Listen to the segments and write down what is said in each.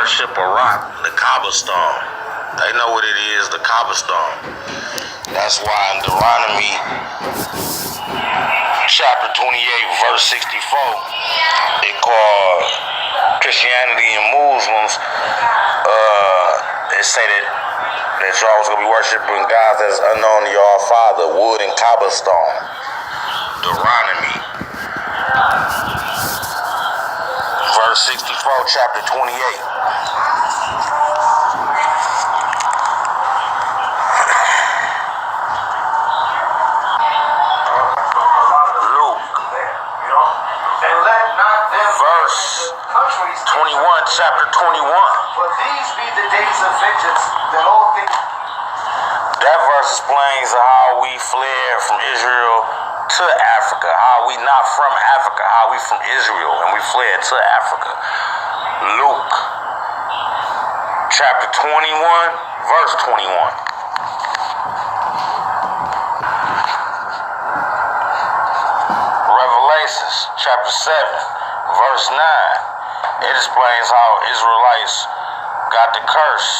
worship a rock, the cobblestone. They know what it is, the cobblestone. That's why in Deuteronomy chapter 28, verse 64, it called Christianity and Muslims, it say that y'all was going to be worshiping gods that's unknown to y'all Father, wood and cobblestone. Deuteronomy, verse 64, chapter 28. Chapter 21. For these be the days of vengeance, that all things. That verse explains how we fled from Israel to Africa, how we not from Africa, how we from Israel and we fled to Africa. Luke chapter 21, verse 21. Revelations chapter 7, verse 9. It explains how Isrealites got the curse.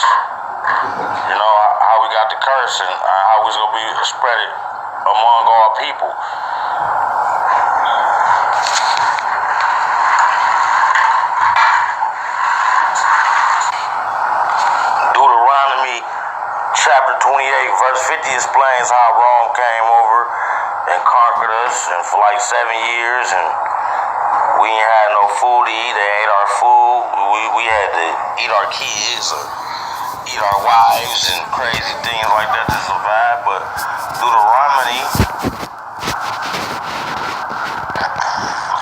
You know, how we got the curse and how we was going to be spread it among all people. Deuteronomy chapter 28, verse 50 explains how Rome came over and conquered us and for like 7 years, and we ain't had no food to eat. They ate our food. We had to eat our kids or eat our wives and crazy things like that to survive. But Deuteronomy,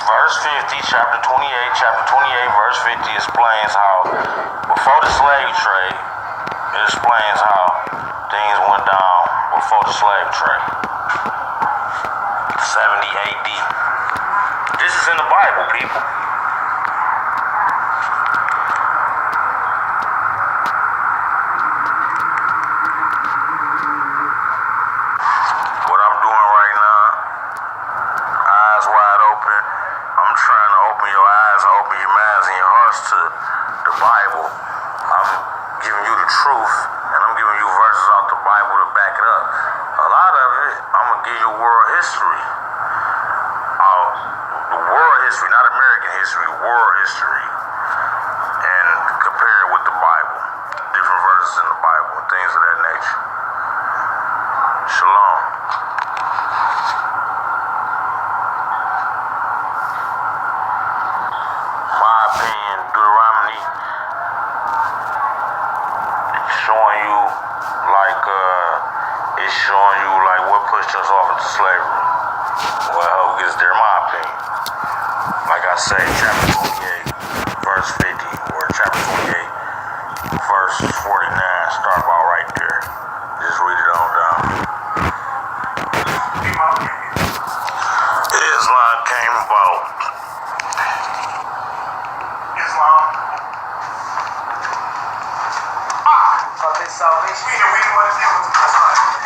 verse 50, chapter 28, verse 50 explains how before the slave trade, it explains how things went down before the slave trade. 70 AD. This is in the Bible, people. What I'm doing right now, eyes wide open, I'm trying to open your eyes, open your minds and your hearts to the Bible. I'm giving you the truth, and I'm giving you verses out the Bible to back it up. A lot of it, I'm going to give you world history. History, not American history, world history, and compare it with the Bible, different verses in the Bible, and things of that nature. Shalom. My opinion, Deuteronomy is showing you what pushed us off into slavery. Well, I hope it gets there, my opinion. Like I say, chapter 28, verse 50, or chapter 28, verse 49, start about right there. Just read it on down. Islam came about. Islam. Of his salvation. We don't want to deal with this right here.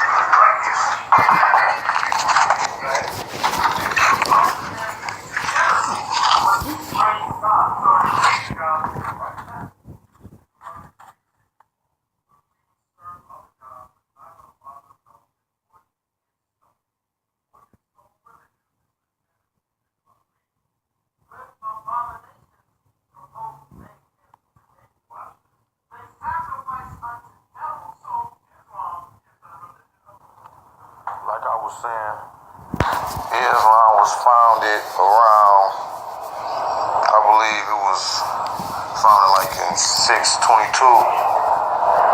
Like I was saying, Islam was founded around, I believe it was founded like in 622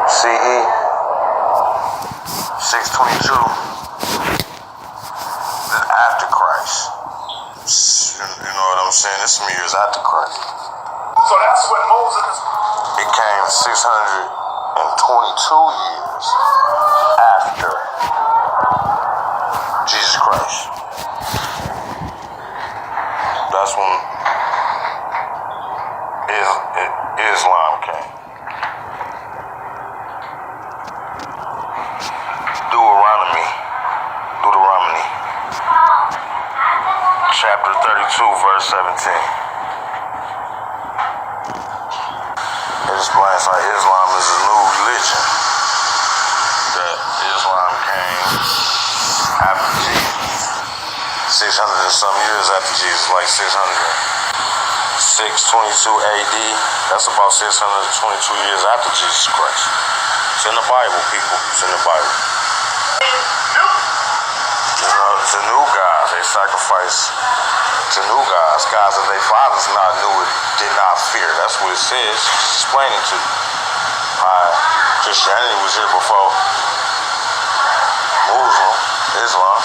CE. 622. Then after Christ. You know what I'm saying? This some years after Christ. So that's when Moses. It came 622 years after Jesus Christ. That's when Islam came. Deuteronomy, chapter 32, verse 17. It explains how Islam is a new religion. That Islam came after Jesus. 600 and some years after Jesus, like 622 AD. That's about 622 years after Jesus Christ. It's in the Bible, people. It's in the Bible. You know, to new gods, they sacrifice to new gods. Gods that their fathers not knew it, did not fear. That's what it says. It's explaining to you. Christianity was here before Islam.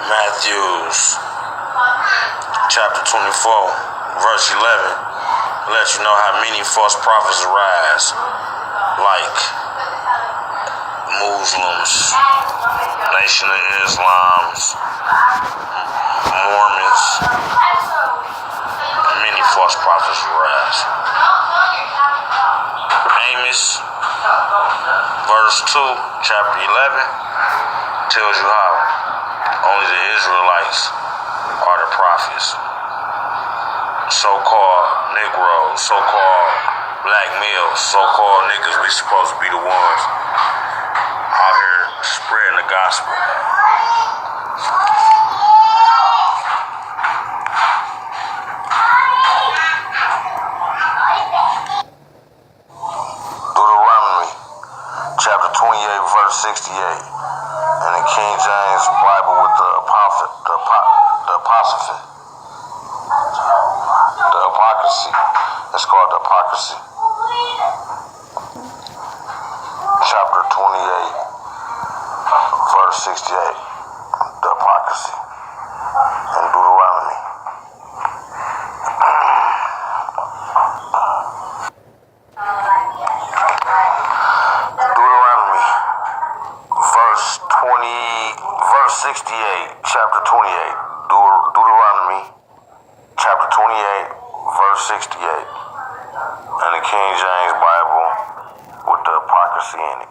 Matthews chapter 24, verse 11 lets you know how many false prophets arise, like Muslims, Nation of Islams, Mormons. Many false prophets arise. Amos verse 2, chapter 11 tells you how only the Isrealites are the prophets. So-called Negroes, so-called black males, so-called niggas, we supposed to be the ones out here spreading the gospel. Deuteronomy chapter 28, verse 68. In the King James Bible with the apocryphy. It's called the apocryphy. Chapter 28, verse 68. The apocryphy in Deuteronomy. Deuteronomy, verse 68, chapter 28. Deuteronomy, chapter 28, verse 68. In the King James Bible with the apocryphy in it.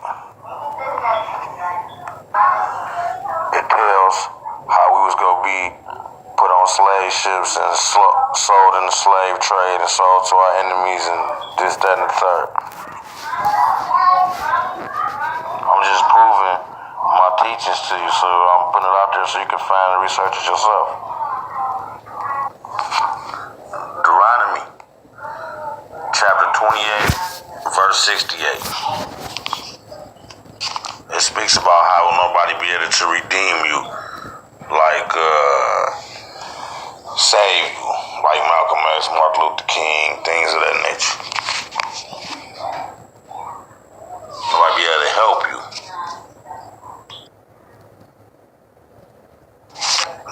It tells how we was going to be put on slave ships and sold in the slave trade and sold to our enemies and this, that, and the third. I'm just proving my teachings to you, so I'm putting it out there so you can find and research it yourself. Deuteronomy, chapter 28, verse 68. It speaks about how will nobody be able to redeem you, like save you, like Malcolm X, Martin Luther King, things of that nature. Nobody be able to help you.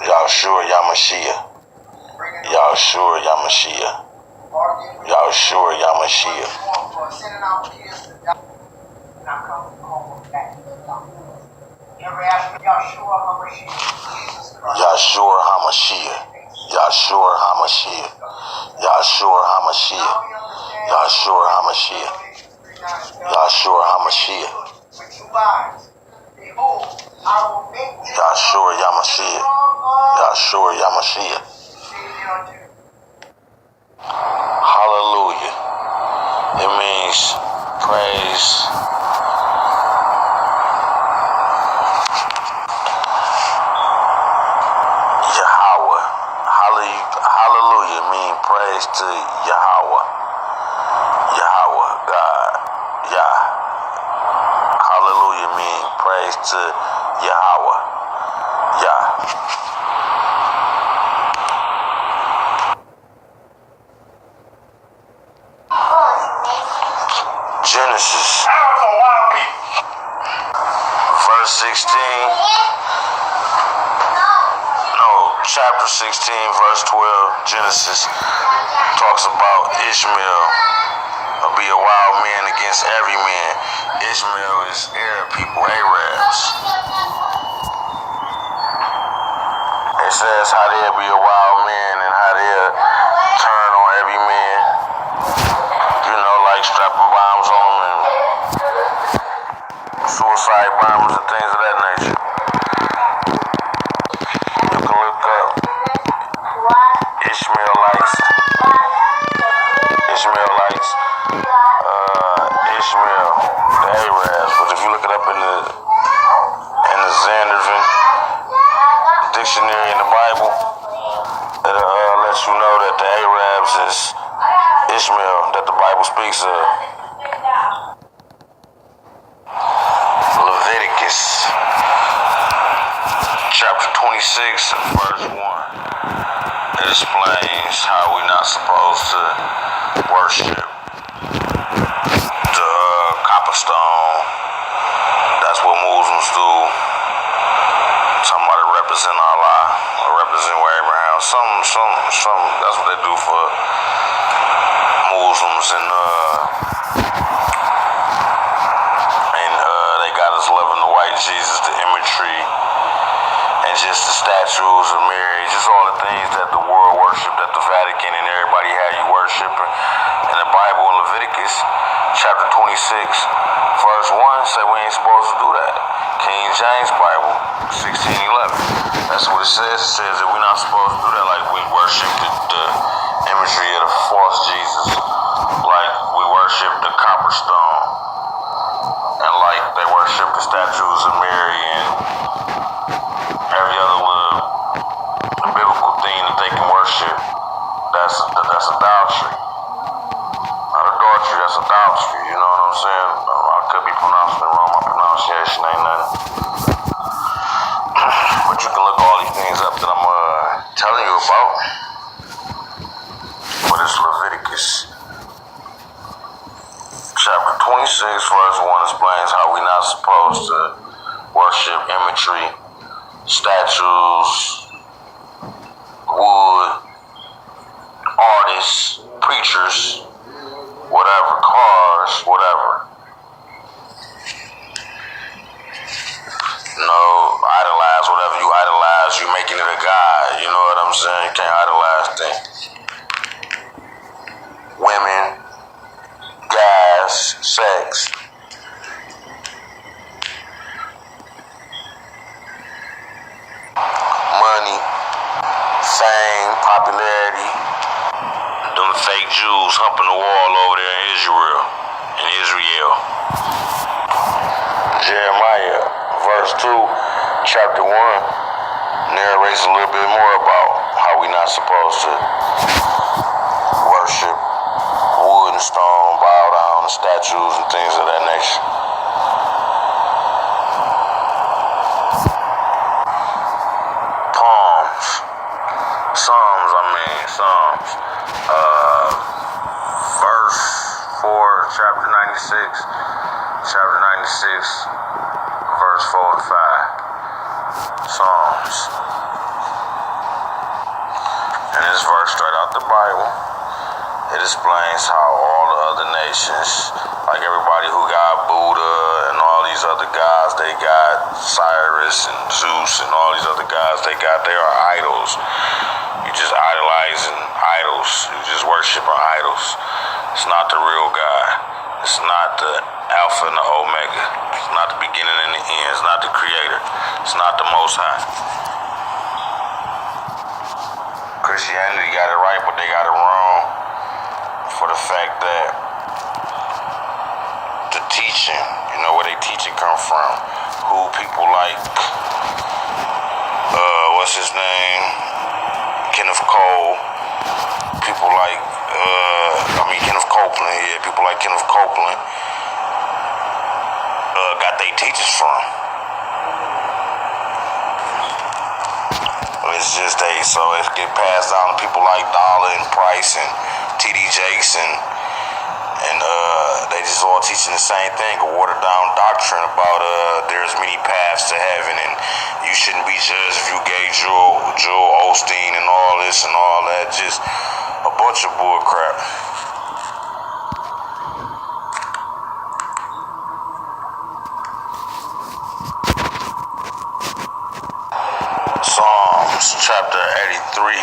Yahshua Yamashiach. Yahshua Yamashiach. Yahshua Yamashiach. Yahshua Hamashiach. Yahshua Hamashiach. Yahshua Hamashiach. Yahshua Hamashiach. Yahshua Hamashiach. Yahshua Yamashiach. Yahshua Yamashiach. Hallelujah. It means praise. Hallelujah mean praise to Yahweh. Yahweh, God. Yah. Hallelujah mean praise to Yahweh. Yah. Genesis. Verse 16. Chapter 16, verse 12, Genesis, talks about Ishmael will be a wild man against every man. Ishmael is Arab people, Arabs. It says how they'll be a wild man and how they'll turn on every man. You know, like strapping bombs on them and suicide bombers and things of that nature. Ishmaelites, Bible, it lets you know that the Arabs is Ishmael that the Bible speaks of. Leviticus chapter 26 verse 1. It explains how we're not supposed to worship the copper stone. That's what Muslims do. Somebody represent Allah or represent Abraham. Some. That's what they do for Muslims, and they got us loving the white Jesus, the imagery, and just the statues of Mary, just all the things that the world worship, that the Vatican and everybody had you worshiping. And the Bible in Leviticus chapter 26 verse 1 say we ain't supposed to do that. King James Bible 16:11. That's what it says. It says that we're not supposed to do that, like we worship the imagery of the false Jesus, like we worship the copper stone, and like they worship the statues of Mary and every other little biblical thing that they can worship. That's adultery. Not adultery, that's adultery. You know what I'm saying? I could be pronouncing it wrong. My pronunciation ain't nothing. But you can look all these things up that I'm telling you about. But it's Leviticus chapter 26 verse 1 explains how we're not supposed to worship imagery, statues, wood, artists, preachers, whatever, cars, whatever. No, idolize whatever you idolize, you making it a god. You know what I'm saying? You can't idolize things. Women, gas, sex. Money, fame, popularity. Them fake Jews humping the wall over there in Israel. Jeremiah verse 2, chapter 1 narrates a little bit more about how we not supposed to worship wood and stone, bow down to statues and things of that nature. Psalms. Verse 4, chapter 96, verse 4 and 5. Psalms. And this verse straight out the Bible. It explains how all the other nations, like everybody who got Buddha and all these other gods, they got Cyrus and Zeus and all these other gods they are idols. You just idolizing idols. You just worshiping idols. It's not the real God. It's not the Alpha and the Omega. It's not the beginning and the end. It's not the Creator. It's not the Most High. Christianity got it right, but they got it wrong for the fact that the teaching, where they teaching come from, who people like, what's his name? Kenneth Cole, people like, Kenneth Copeland, people like Kenneth Copeland, got their teachers from. It's just so it get passed down to people like Dollar and Price and T.D. Jakes and they just all teaching the same thing, a watered down doctrine about there's many paths to heaven and you shouldn't be judged if you gave Joel Osteen and all this and all that. Just a bunch of bull crap. Psalms chapter 83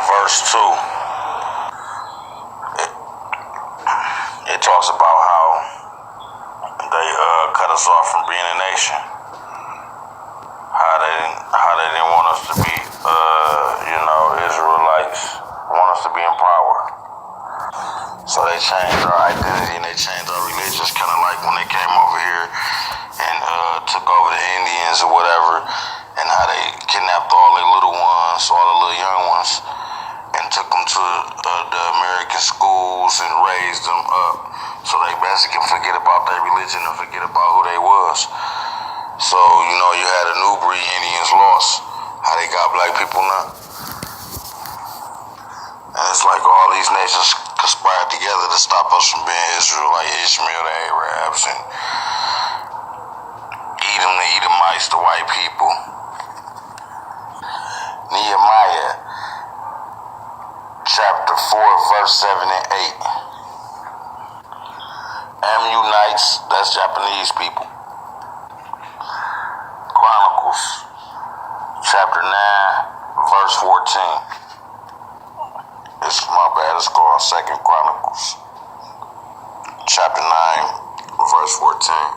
verse 2. It talks about how they cut us off from being a nation. How they didn't want us to be, Israelites. Want us to be in power. So they changed our identity and they changed our religions, kind of like when they came over here and took over the Indians or whatever, and how they kidnapped all their took them to the American schools and raised them up so they basically can forget about their religion and forget about who they was. So, you know, you had the New Breed Indians lost. How they got black people now. And it's like all these nations conspired together to stop us from being Israel, like Ishmael, the Arabs, and Edom, the Edomites, the white people. Nehemiah, chapter 4, verse 7 and 8. Ammonites, that's Japanese people. Chronicles, chapter 9, verse 14. It's my bad, it's called 2nd Chronicles, chapter 9, verse 14.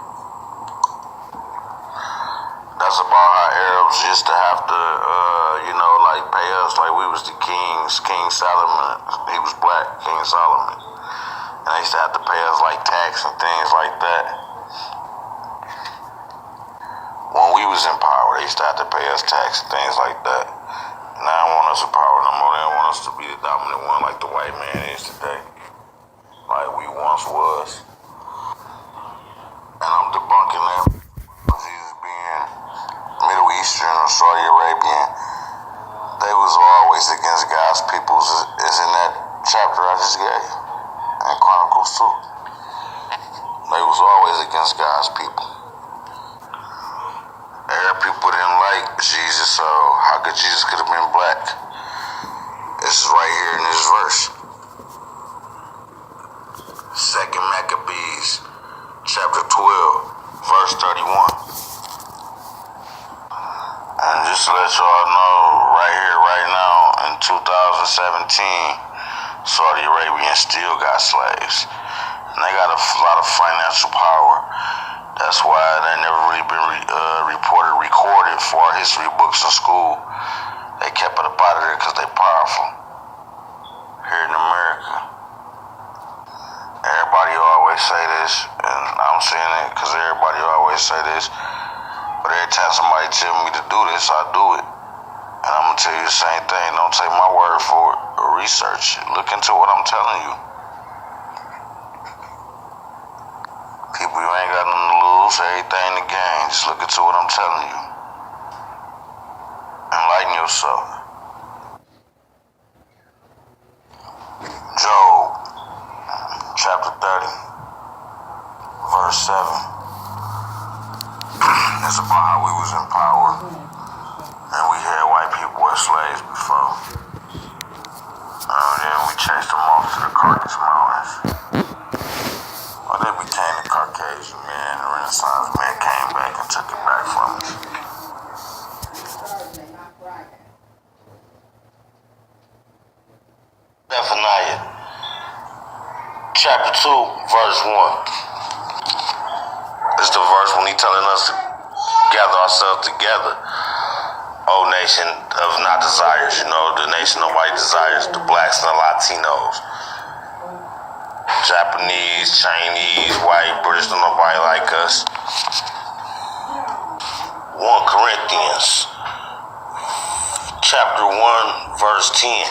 That's about how Arabs used to have to, like pay us like we was the kings. King Solomon, he was black, King Solomon. And they used to have to pay us like tax and things like that. When we was in power, they used to have to pay us tax and things like that. Now they don't want us in power no more. They don't want us to be the dominant one like the white man is today. Like we once was. And I'm debunking that. Jesus being Middle Eastern or Saudi Arabian, they was always against God's people. Is in that chapter I just gave. And Chronicles 2. They was always against God's people. Arab people didn't like Jesus, so how could Jesus could have been black? This is right here in this verse. 2nd Maccabees, chapter 12, verse 31. And just to let y'all know, right here, right now, in 2017, Saudi Arabia still got slaves. And they got a lot of financial power. That's why they never really been recorded for our history books in school. They kept it up out of there because they powerful. Here in America. Everybody always say this, and I'm saying it because everybody always say this. But every time somebody tell me to do this, I do it. And I'm going to tell you the same thing. Don't take my word for it or research it. Look into what I'm telling you. People, you ain't got nothing to lose, everything in the game. Just look into what I'm telling you. Enlighten yourself. Job, chapter 30, verse 7. It's about how we was in power, and we had white people as slaves before. Then we chased them off to the Caucasus Mountains. Well, they became the Caucasian man. The Renaissance man came back and took it back from us. Zephaniah, chapter 2, verse 1. It's the verse when he telling us to gather ourselves together. O nation of not desires, the nation of white desires, the blacks and the Latinos. Japanese, Chinese, white, British, nobody like us. 1 Corinthians, chapter 1, verse 10.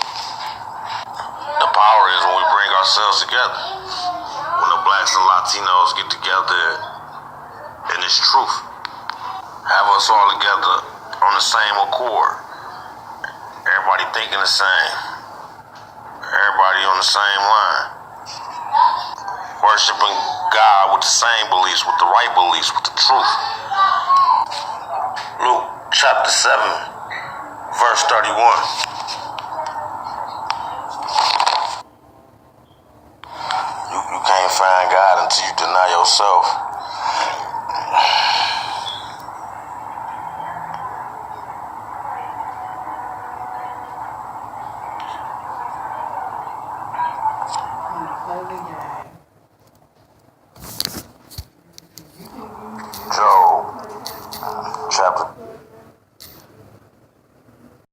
The power is when we bring ourselves together. When the blacks and Latinos get together in this truth. Have us all together on the same accord. Everybody thinking the same. Everybody on the same line. Worshiping God with the same beliefs, with the right beliefs, with the truth. Luke chapter 7, verse 31.